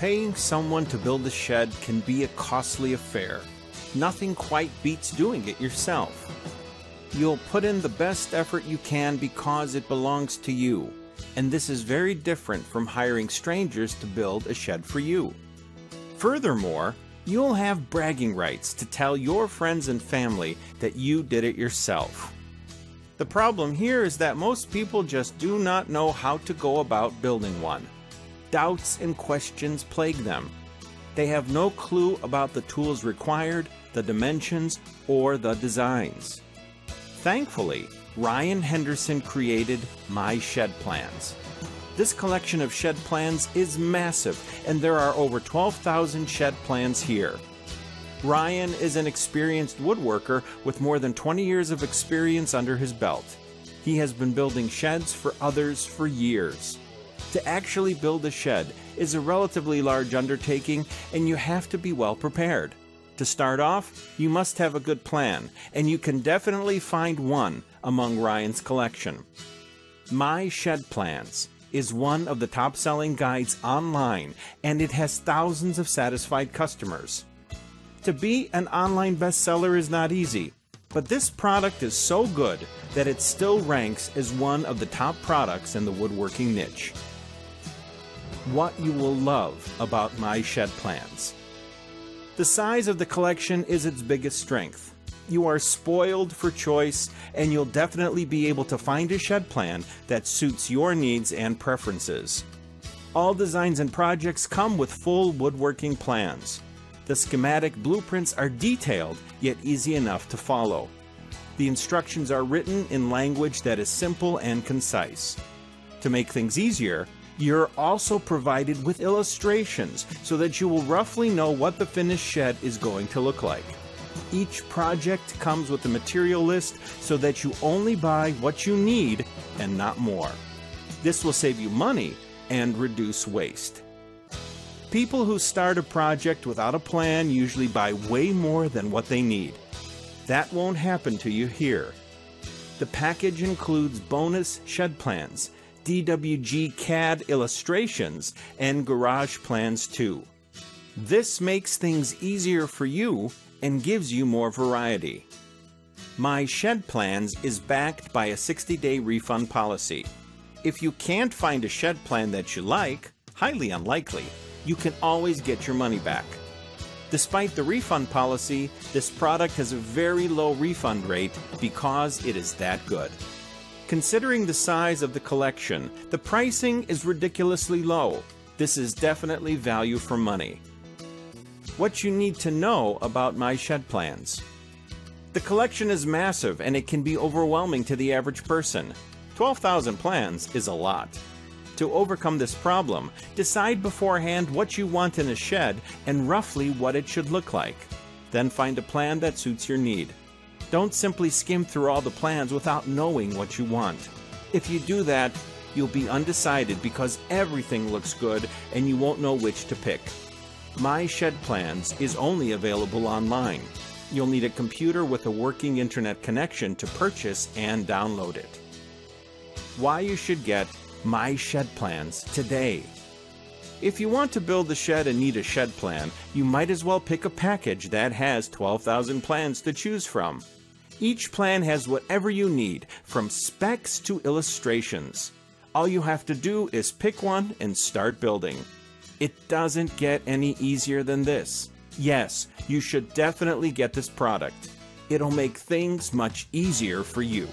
Paying someone to build a shed can be a costly affair. Nothing quite beats doing it yourself. You'll put in the best effort you can because it belongs to you, and this is very different from hiring strangers to build a shed for you. Furthermore, you'll have bragging rights to tell your friends and family that you did it yourself. The problem here is that most people just do not know how to go about building one. Doubts and questions plague them. They have no clue about the tools required, the dimensions, or the designs. Thankfully, Ryan Henderson created My Shed Plans. This collection of shed plans is massive, and there are over 12,000 shed plans here. Ryan is an experienced woodworker with more than 20 years of experience under his belt. He has been building sheds for others for years. To actually build a shed is a relatively large undertaking, and you have to be well prepared. To start off, you must have a good plan, and you can definitely find one among Ryan's collection. My Shed Plans is one of the top-selling guides online, and it has thousands of satisfied customers. To be an online bestseller is not easy, but this product is so good that it still ranks as one of the top products in the woodworking niche. What you will love about My Shed Plans. The size of the collection is its biggest strength. You are spoiled for choice, and you'll definitely be able to find a shed plan that suits your needs and preferences. All designs and projects come with full woodworking plans. The schematic blueprints are detailed, yet easy enough to follow. The instructions are written in language that is simple and concise. To make things easier, you're also provided with illustrations so that you will roughly know what the finished shed is going to look like. Each project comes with a material list so that you only buy what you need and not more. This will save you money and reduce waste. People who start a project without a plan usually buy way more than what they need. That won't happen to you here. The package includes bonus shed plans, DWG CAD illustrations, and garage plans too. This makes things easier for you and gives you more variety. My Shed Plans is backed by a 60-day refund policy. If you can't find a shed plan that you like, highly unlikely, you can always get your money back. Despite the refund policy, this product has a very low refund rate because it is that good. Considering the size of the collection, the pricing is ridiculously low. This is definitely value for money. What you need to know about My Shed Plans. The collection is massive, and it can be overwhelming to the average person. 12,000 plans is a lot. To overcome this problem, decide beforehand what you want in a shed and roughly what it should look like. Then find a plan that suits your need. Don't simply skim through all the plans without knowing what you want. If you do that, you'll be undecided because everything looks good and you won't know which to pick. My Shed Plans is only available online. You'll need a computer with a working internet connection to purchase and download it. Why you should get My Shed Plans today. If you want to build a shed and need a shed plan, you might as well pick a package that has 12,000 plans to choose from. Each plan has whatever you need, from specs to illustrations. All you have to do is pick one and start building. It doesn't get any easier than this. Yes, you should definitely get this product. It'll make things much easier for you.